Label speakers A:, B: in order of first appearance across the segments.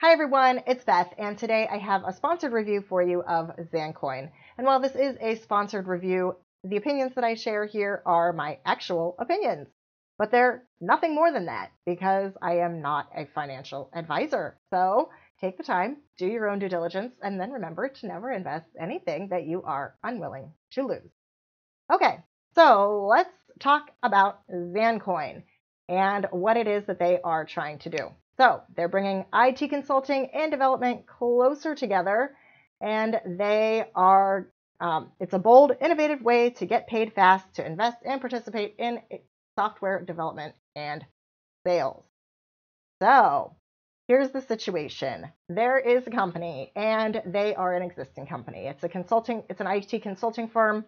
A: Hi everyone, it's Beth, and today I have a sponsored review for you of ZAN Coin. And while this is a sponsored review, the opinions that I share here are my actual opinions. But they're nothing more than that because I am not a financial advisor. So take the time, do your own due diligence, and then remember to never invest anything that you are unwilling to lose. Okay, so let's talk about ZAN Coin and what it is that they are trying to do. So they're bringing IT consulting and development closer together, and they are, it's a bold, innovative way to get paid fast, to invest and participate in software development and sales. So here's the situation. There is a company, and they are an existing company. It's an IT consulting firm.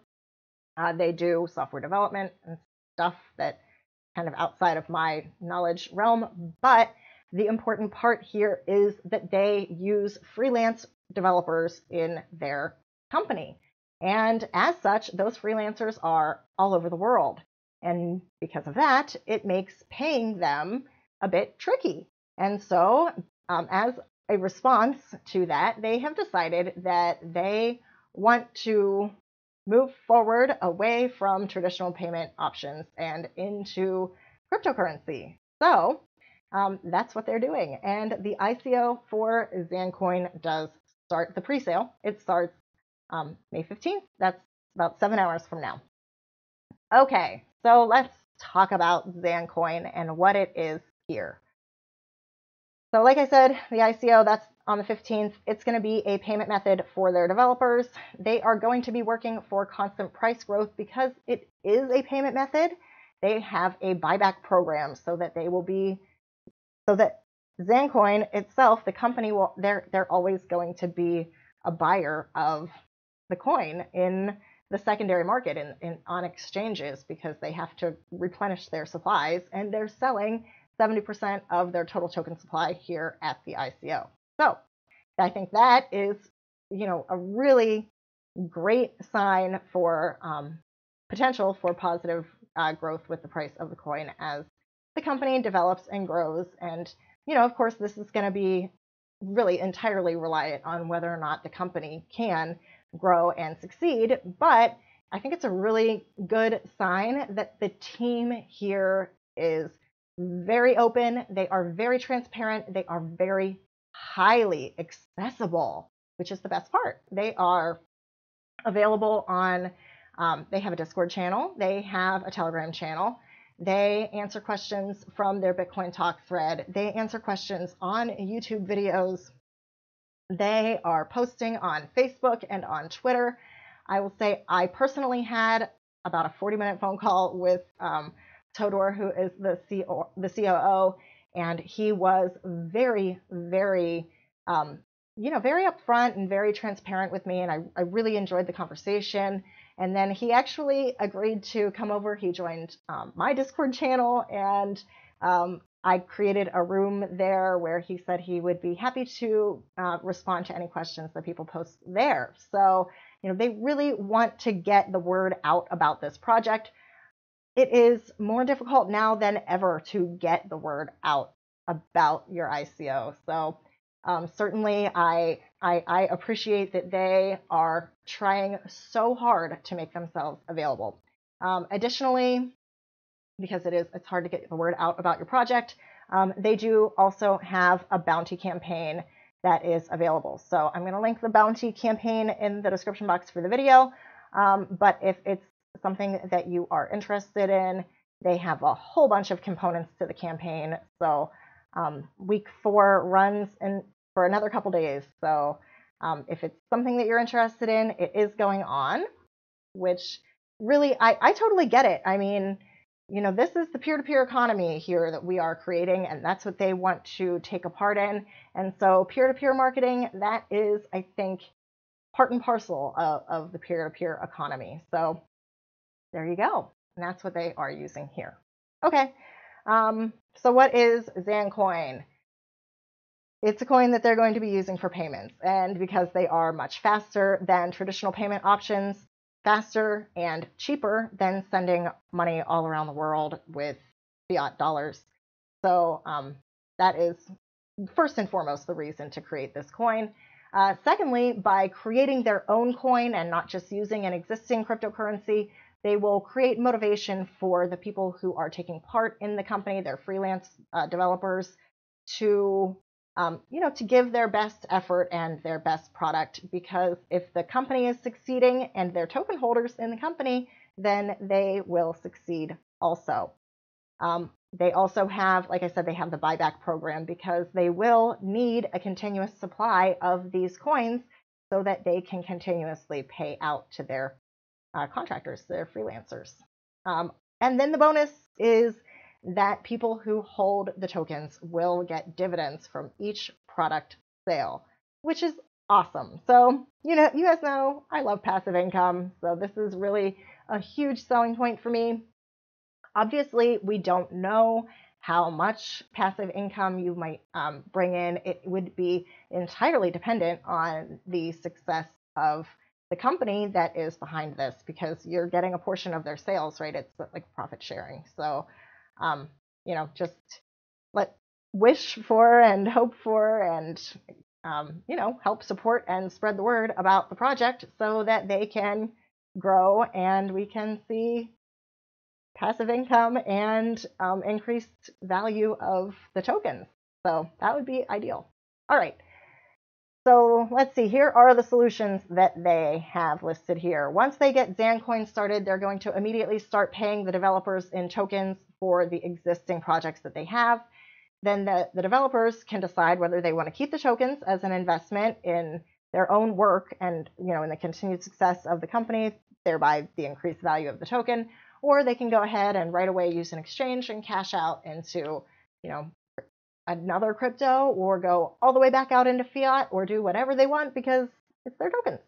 A: They do software development and stuff that kind of outside of my knowledge realm, but the important part here is that they use freelance developers in their company. And as such, those freelancers are all over the world. And because of that, it makes paying them a bit tricky. And so, as a response to that, they have decided that they want to move forward away from traditional payment options and into cryptocurrency. So that's what they're doing. And the ICO for ZAN Coin does start the pre-sale. It starts May 15th. That's about 7 hours from now. Okay, so let's talk about ZAN Coin and what it is here. So like I said, the ICO, that's on the 15th. It's going to be a payment method for their developers. They are going to be working for constant price growth because it is a payment method. They have a buyback program so that ZAN Coin itself, the company, they're always going to be a buyer of the coin in the secondary market on exchanges because they have to replenish their supplies, and they're selling 70% of their total token supply here at the ICO. So I think that is, a really great sign for potential for positive growth with the price of the coin as the company develops and grows. And, of course, this is going to be really entirely reliant on whether or not the company can grow and succeed. But I think it's a really good sign that the team here is very open. They are very transparent. They are very highly accessible, which is the best part. They are available on, they have a Discord channel. They have a Telegram channel. They answer questions from their Bitcoin Talk thread. They answer questions on YouTube videos. They are posting on Facebook and on Twitter. I will say I personally had about a 40-minute phone call with Todor, who is the COO, and he was very, very, very upfront and very transparent with me, and I really enjoyed the conversation. And then he actually agreed to come over. He joined my Discord channel, and I created a room there where he said he would be happy to respond to any questions that people post there. So, they really want to get the word out about this project. It is more difficult now than ever to get the word out about your ICO. So certainly I appreciate that they are trying so hard to make themselves available. Additionally, because it's hard to get the word out about your project, they do also have a bounty campaign that is available. So I'm going to link the bounty campaign in the description box for the video. But if it's something that you are interested in, they have a whole bunch of components to the campaign. So week 4 runs for another couple days. So if it's something that you're interested in, it is going on, which really, I totally get it. I mean, this is the peer-to-peer economy here that we are creating, and that's what they want to take a part in. And so peer-to-peer marketing, that is, I think, part and parcel of the peer-to-peer economy. So there you go. And that's what they are using here. Okay. So what is ZAN Coin? It's a coin that they're going to be using for payments. And because they are much faster than traditional payment options, faster and cheaper than sending money all around the world with fiat dollars. So that is first and foremost the reason to create this coin. Secondly, by creating their own coin and not just using an existing cryptocurrency, they will create motivation for the people who are taking part in the company, their freelance developers, to to give their best effort and their best product. Because if the company is succeeding and they're token holders in the company, then they will succeed also. They also have, like I said, they have the buyback program because they will need a continuous supply of these coins so that they can continuously pay out to their contractors, their freelancers. And then the bonus is that people who hold the tokens will get dividends from each product sale, which is awesome. So, you guys know I love passive income. So this is really a huge selling point for me. Obviously, we don't know how much passive income you might bring in. It would be entirely dependent on the success of the company that is behind this, because you're getting a portion of their sales, right? It's like profit sharing. So, just wish for and hope for and, help support and spread the word about the project so that they can grow and we can see passive income and increased value of the tokens. So that would be ideal. All right. So let's see, here are the solutions that they have listed here. Once they get ZAN Coin started, they're going to immediately start paying the developers in tokens for the existing projects that they have. Then the developers can decide whether they want to keep the tokens as an investment in their own work and, in the continued success of the company, thereby the increased value of the token, or they can go ahead and right away use an exchange and cash out into, another crypto, or go all the way back out into fiat, or do whatever they want because it's their tokens.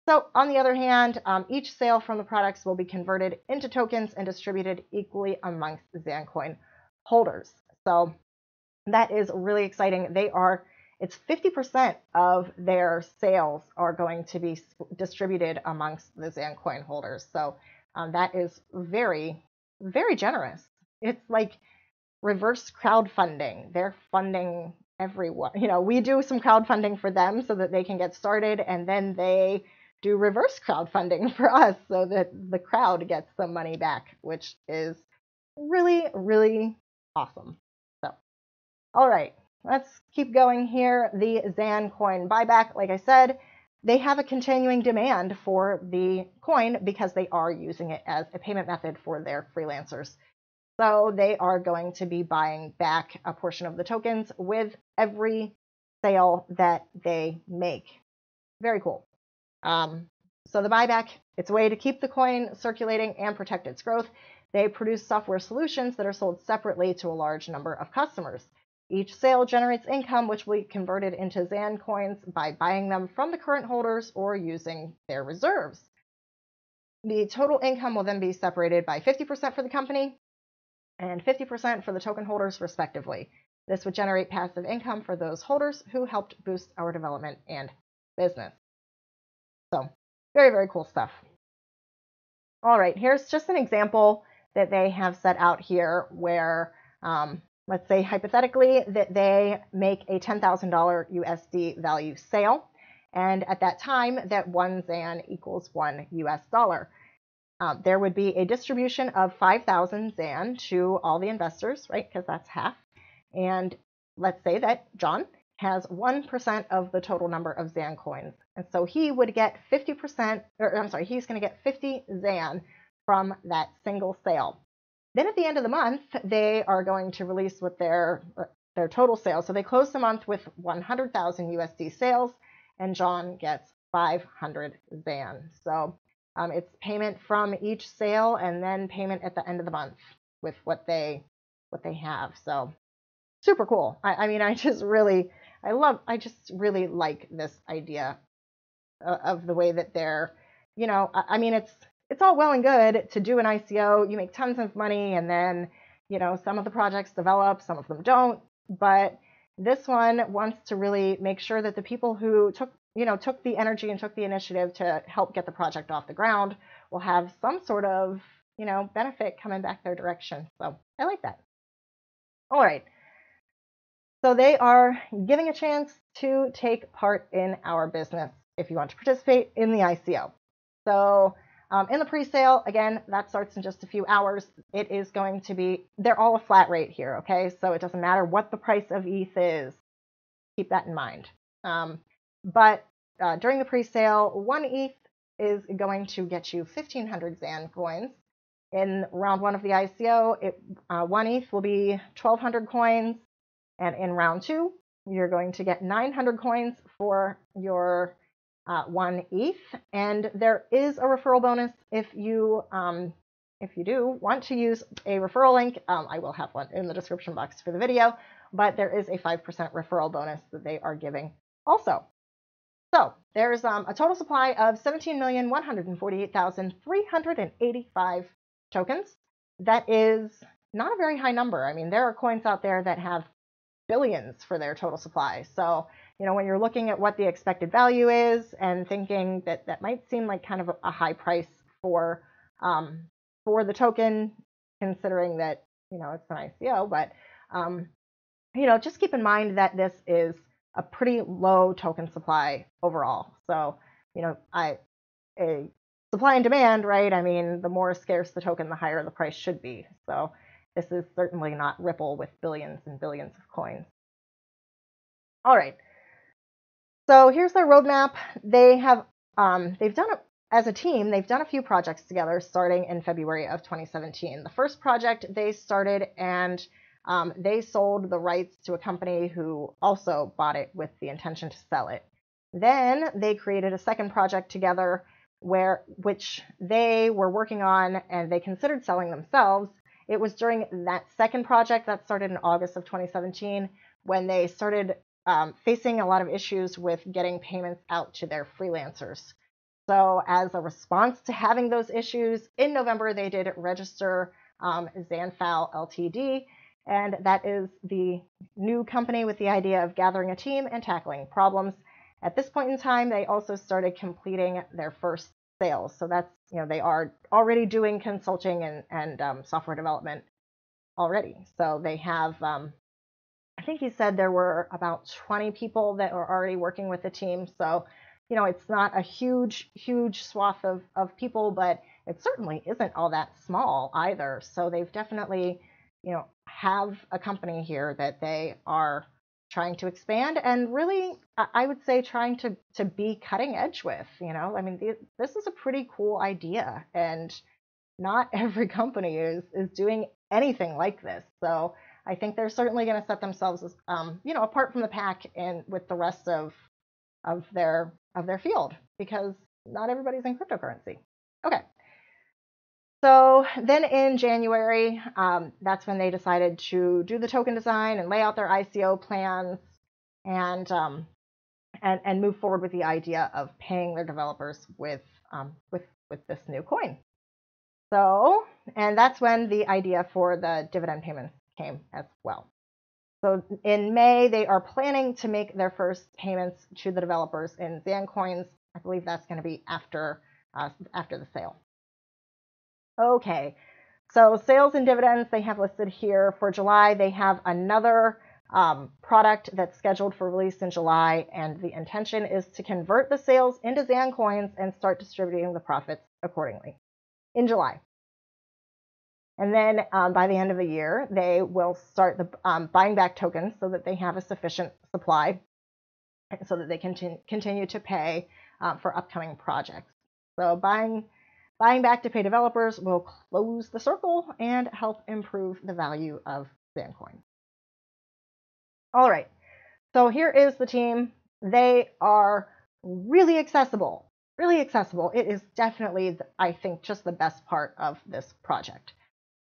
A: So on the other hand, each sale from the products will be converted into tokens and distributed equally amongst ZAN Coin holders. So that is really exciting. It's 50% of their sales are going to be distributed amongst the ZAN Coin holders. So that is very, very generous. It's like reverse crowdfunding. They're funding everyone. We do some crowdfunding for them so that they can get started, and then they do reverse crowdfunding for us so that the crowd gets some money back, which is really, really awesome. So, all right, let's keep going here. The ZAN Coin buyback, like I said, they have a continuing demand for the coin because they are using it as a payment method for their freelancers. So they are going to be buying back a portion of the tokens with every sale that they make. Very cool. So the buyback, it's a way to keep the coin circulating and protect its growth. They produce software solutions that are sold separately to a large number of customers. Each sale generates income, which will be converted into ZAN coins by buying them from the current holders or using their reserves. The total income will then be separated by 50% for the company and 50% for the token holders, respectively. This would generate passive income for those holders who helped boost our development and business. So, very, very cool stuff. All right, here's just an example that they have set out here where, let's say hypothetically that they make a $10,000 USD value sale, and at that time that one ZAN equals $1 US. There would be a distribution of 5,000 ZAN to all the investors, right? Because that's half. And let's say that John has 1% of the total number of ZAN coins. And so he would get 50%, he's going to get 50 ZAN from that single sale. Then at the end of the month, they are going to release what their total sales. So they close the month with 100,000 USD sales, and John gets 500 ZAN. So it's payment from each sale and then payment at the end of the month with what they have. So super cool. I just really like this idea of the way that they're, it's all well and good to do an ICO. You make tons of money, and then, some of the projects develop, some of them don't. But this one wants to really make sure that the people who took the energy and took the initiative to help get the project off the ground will have some sort of, benefit coming back their direction. So I like that. All right. So they are giving a chance to take part in our business if you want to participate in the ICO. So in the pre-sale, again, that starts in just a few hours. It is going to be, they're all a flat rate here, okay? So it doesn't matter what the price of ETH is. Keep that in mind. But during the pre-sale, 1 ETH is going to get you 1,500 ZAN coins. In round 1 of the ICO, 1 ETH will be 1,200 coins. And in round 2, you're going to get 900 coins for your 1 ETH. And there is a referral bonus if you do want to use a referral link. I will have one in the description box for the video, but there is a 5% referral bonus that they are giving also. So there's a total supply of 17,148,385 tokens. That is not a very high number. I mean, there are coins out there that have billions for their total supply. So, when you're looking at what the expected value is and thinking that that might seem like kind of a high price for the token, considering that, it's an ICO, but, just keep in mind that this is a pretty low token supply overall. So, a supply and demand, right? I mean, the more scarce the token, the higher the price should be. So this is certainly not Ripple with billions and billions of coins. All right. So here's their roadmap. They've done it as a team. They've done a few projects together starting in February of 2017. The first project they started, and they sold the rights to a company who also bought it with the intention to sell it. Then they created a second project together which they were working on and they considered selling themselves. It was during that second project that started in August of 2017 when they started facing a lot of issues with getting payments out to their freelancers. So as a response to having those issues, in November they did register ZANFAL Ltd, and that is the new company with the idea of gathering a team and tackling problems. At this point in time, they also started completing their first sales. So that's, they are already doing consulting and software development already. So they have, I think he said there were about 20 people that are already working with the team. So, it's not a huge swath of people, but it certainly isn't all that small either. So they've definitely, have a company here that they are trying to expand and really, I would say, trying to be cutting edge with. I mean, this is a pretty cool idea, and not every company is doing anything like this. So I think they're certainly going to set themselves as, apart from the pack and with the rest of their field, because not everybody's in cryptocurrency. Okay. So then in January, that's when they decided to do the token design and lay out their ICO plans and move forward with the idea of paying their developers with this new coin. So, and that's when the idea for the dividend payments came as well. So in May, they are planning to make their first payments to the developers in ZAN coins. I believe that's going to be after the sale. Okay, so sales and dividends they have listed here. For July, they have another product that's scheduled for release in July, and the intention is to convert the sales into ZAN coins and start distributing the profits accordingly in July. And then by the end of the year, they will start the buying back tokens so that they have a sufficient supply so that they can continue to pay for upcoming projects. So buying back to pay developers will close the circle and help improve the value of ZAN Coin. All right, so here is the team. They are really accessible, really accessible. It is definitely, I think, just the best part of this project.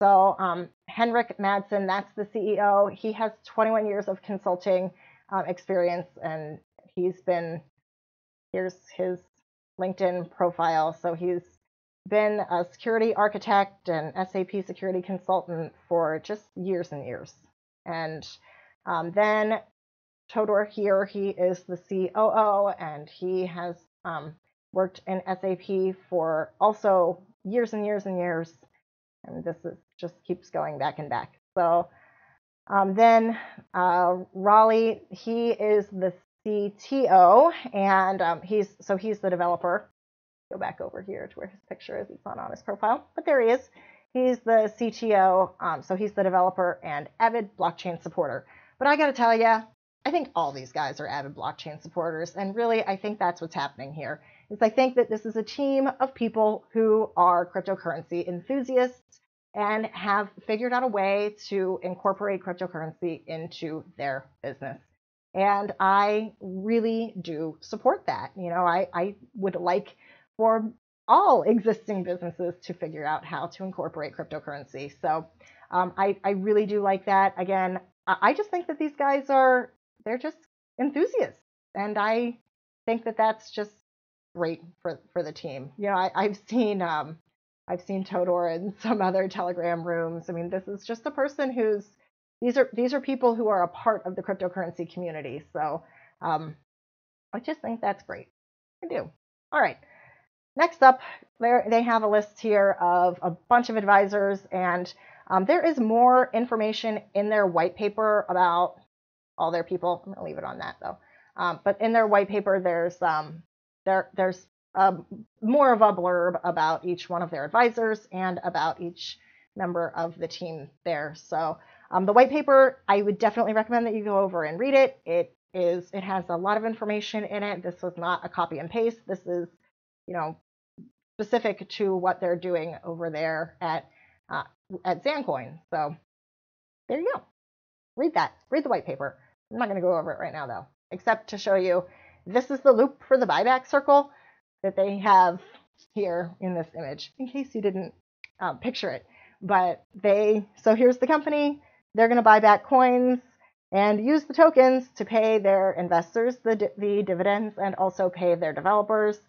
A: So Henrik Madsen, that's the CEO. He has 21 years of consulting experience, and here's his LinkedIn profile. So he's been a security architect and SAP security consultant for just years and years. And then Todor here, he is the COO, and he has worked in SAP for also years and years and years. And this just keeps going back and back. So Then Raleigh, he is the CTO, and he's the developer. Go back over here to where his picture is. It's not on his profile, but there he is. He's the CTO, so he's the developer and avid blockchain supporter. But I got to tell you, I think all these guys are avid blockchain supporters, and really, I think that's what's happening here. Is I think that this is a team of people who are cryptocurrency enthusiasts and have figured out a way to incorporate cryptocurrency into their business. And I really do support that. You know, I would like for all existing businesses to figure out how to incorporate cryptocurrency. So I really do like that. Again, I just think that these guys they're just enthusiasts. And I think that that's just great for the team. You know, I've seen Todor in some other Telegram rooms. I mean, this is just a person these are people who are a part of the cryptocurrency community. So I just think that's great. I do. All right. Next up, they have a list here of a bunch of advisors, and there is more information in their white paper about all their people. I'm going to leave it on that though. But in their white paper, there's more of a blurb about each one of their advisors and about each member of the team there. So the white paper, I would definitely recommend that you go over and read it. It has a lot of information in it. This was not a copy and paste. This is, you know, specific to what they're doing over there at ZAN Coin. So there you go. Read that. Read the white paper. I'm not going to go over it right now though, except to show you this is the loop for the buyback circle that they have here in this image, in case you didn't picture it. But so here's the company. They're going to buy back coins and use the tokens to pay their investors the dividends and also pay their developers.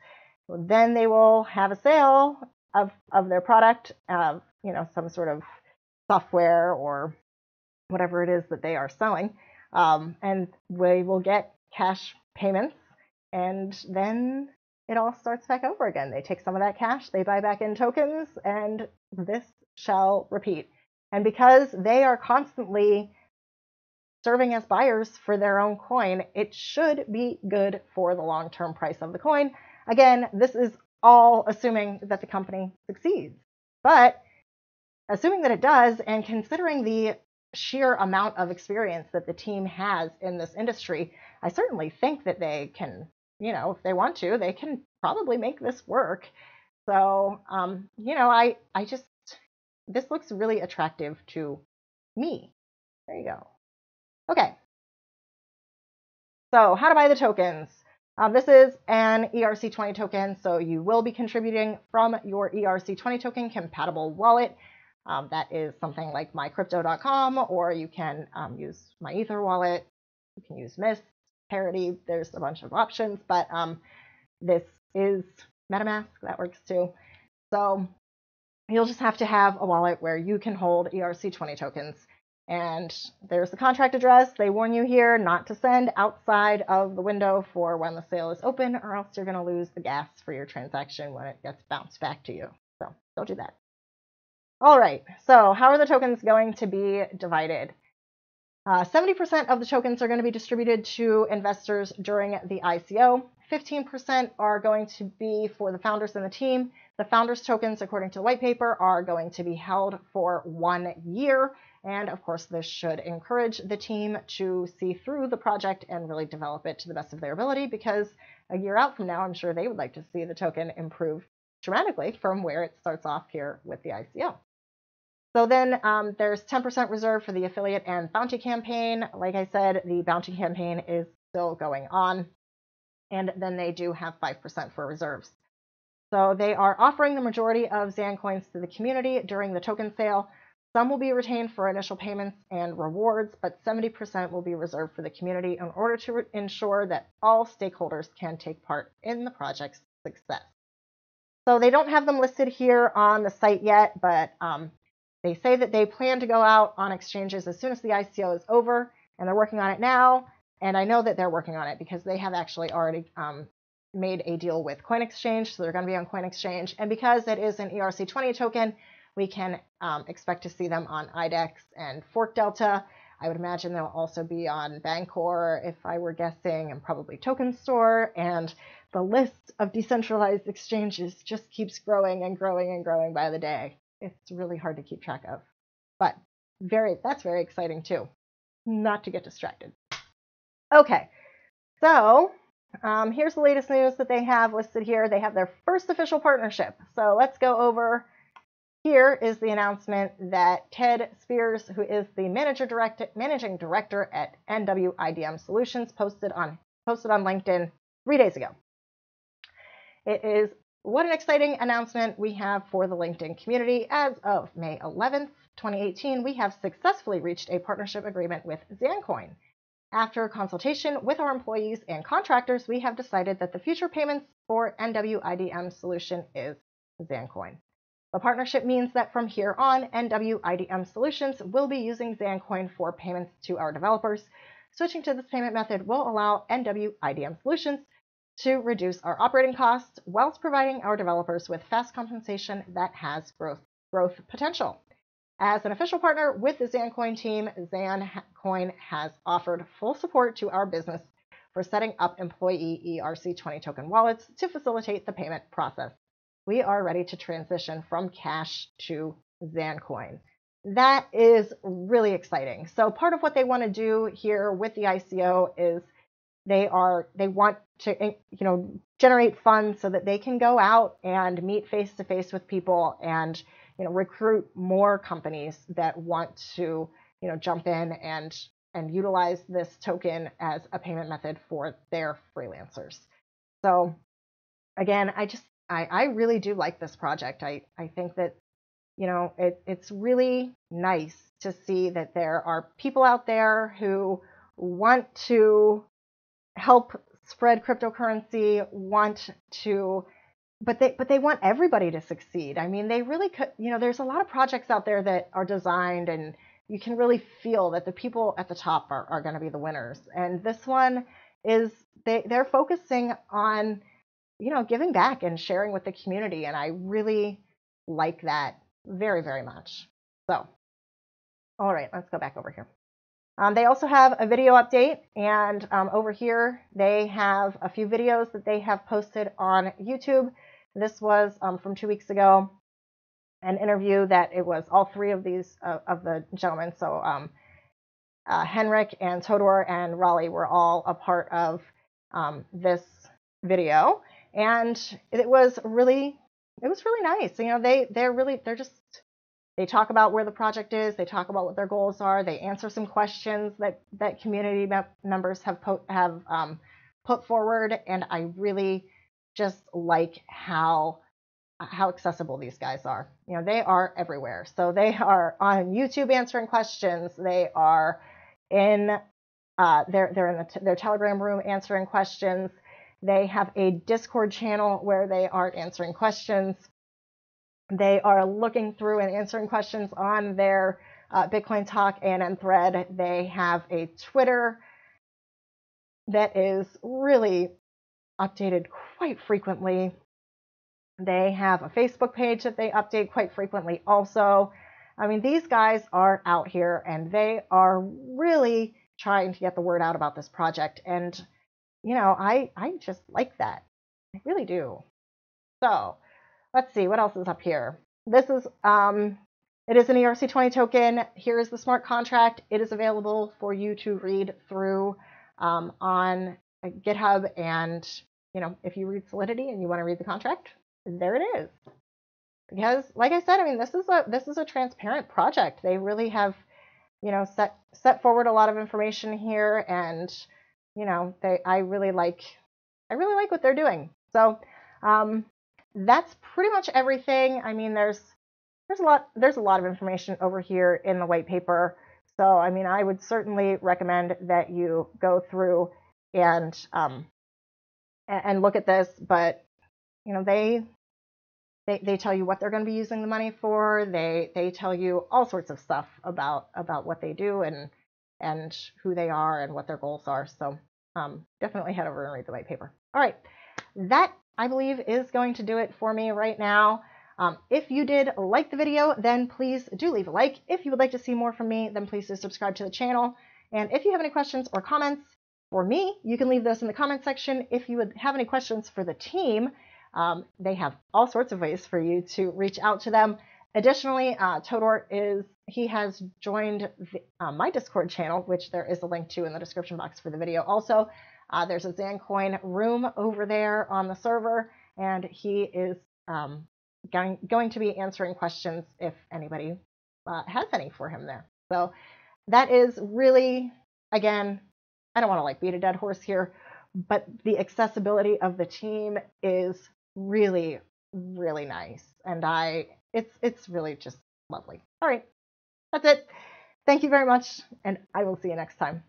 A: Then they will have a sale of their product, you know, some sort of software or whatever it is that they are selling, and we will get cash payments, and then it all starts back over again. They take some of that cash, they buy back in tokens, and this shall repeat. And because they are constantly serving as buyers for their own coin, it should be good for the long-term price of the coin. Again, this is all assuming that the company succeeds. But assuming that it does, and considering the sheer amount of experience that the team has in this industry, I certainly think that they can, you know, if they want to, they can probably make this work. So, you know, this looks really attractive to me. There you go. Okay. So how to buy the tokens. This is an ERC20 token, so you will be contributing from your ERC20 token compatible wallet. That is something like mycrypto.com, or you can use my Ether wallet. You can use Mist, Parity. There's a bunch of options, but this is MetaMask. That works too. So you'll just have to have a wallet where you can hold ERC20 tokens. And there's the contract address. They warn you here not to send outside of the window for when the sale is open, or else you're going to lose the gas for your transaction when it gets bounced back to you. So don't do that. All right, so how are the tokens going to be divided? 70% of the tokens are going to be distributed to investors during the ICO. 15% are going to be for the founders and the team. The founders' tokens, according to the white paper, are going to be held for 1 year. And of course, this should encourage the team to see through the project and really develop it to the best of their ability, because a year out from now, I'm sure they would like to see the token improve dramatically from where it starts off here with the ICO. So then there's 10% reserved for the affiliate and bounty campaign. Like I said, the bounty campaign is still going on. And then they do have 5% for reserves. So they are offering the majority of ZAN coins to the community during the token sale. Some will be retained for initial payments and rewards, but 70% will be reserved for the community in order to ensure that all stakeholders can take part in the project's success. So they don't have them listed here on the site yet, but they say that they plan to go out on exchanges as soon as the ICO is over, and they're working on it now. And I know that they're working on it because they have actually already made a deal with Coin Exchange, so they're going to be on Coin Exchange. And because it is an ERC20 token, we can expect to see them on IDEX and Fork Delta. I would imagine they'll also be on Bancor, if I were guessing, and probably Token Store. And the list of decentralized exchanges just keeps growing and growing and growing by the day. It's really hard to keep track of. But that's very exciting too. Not to get distracted. Okay, so here's the latest news that they have listed here. They have their first official partnership. So let's go over. Here is the announcement that Ted Spears, who is the managing director at NWIDM Solutions, posted on LinkedIn 3 days ago. What an exciting announcement we have for the LinkedIn community. As of May 11th, 2018, we have successfully reached a partnership agreement with ZAN Coin. After consultation with our employees and contractors, we have decided that the future payments for NWIDM solution is ZAN Coin. The partnership means that from here on, NWIDM Solutions will be using ZAN Coin for payments to our developers. Switching to this payment method will allow NWIDM Solutions to reduce our operating costs whilst providing our developers with fast compensation that has growth potential. As an official partner with the ZAN Coin team, ZAN Coin has offered full support to our business for setting up employee ERC20 token wallets to facilitate the payment process. We are ready to transition from cash to ZAN Coin. That is really exciting. So part of what they want to do here with the ICO is they want to generate funds so that they can go out and meet face to face with people and recruit more companies that want to jump in and utilize this token as a payment method for their freelancers. So again, I really do like this project. I think that, it's really nice to see that there are people out there who want to help spread cryptocurrency, but they want everybody to succeed. I mean, they really could, there's a lot of projects out there that are designed and you can really feel that the people at the top are going to be the winners. And this one is, they're focusing on giving back and sharing with the community. And I really like that very, very much. So, all right, let's go back over here. They also have a video update, and over here they have a few videos that they have posted on YouTube. This was from 2 weeks ago, an interview that it was all three of these of the gentlemen. So Henrik and Todor and Raleigh were all a part of this video. And it was really nice. They talk about where the project is. They talk about what their goals are. They answer some questions that community members have put forward. And I really just like how accessible these guys are. They are everywhere. So they are on YouTube answering questions. They are in they're in their Telegram room answering questions. They have a Discord channel where they are answering questions. They are looking through and answering questions on their Bitcoin Talk ANN thread. They have a Twitter that is really updated quite frequently. They have a Facebook page that they update quite frequently also. I mean, these guys are out here and they are really trying to get the word out about this project. And I just like that. I really do. So let's see what else is up here. This is it is an ERC20 token. Here is the smart contract. It is available for you to read through on GitHub. And if you read Solidity and you want to read the contract, there it is. Because, like I said, I mean, this is a transparent project. They really have set forward a lot of information here, and I really like what they're doing. So that's pretty much everything. I mean, there's a lot of information over here in the white paper. So I mean, I would certainly recommend that you go through and look at this. But they tell you what they're going to be using the money for. They tell you all sorts of stuff about what they do and who they are and what their goals are. So definitely head over and read the white paper. All right, that I believe is going to do it for me right now. If you did like the video, then please do leave a like. If you would like to see more from me, then please do subscribe to the channel. And if you have any questions or comments for me, you can leave those in the comment section. If you would have any questions for the team, they have all sorts of ways for you to reach out to them. Additionally, Todor he has joined my Discord channel, which there is a link to in the description box for the video. Also, there's a ZAN Coin room over there on the server, and he is going to be answering questions if anybody has any for him there. So that is really, again, I don't want to like beat a dead horse here, but the accessibility of the team is really, really nice. And it's really just lovely. All right, that's it. Thank you very much, and I will see you next time.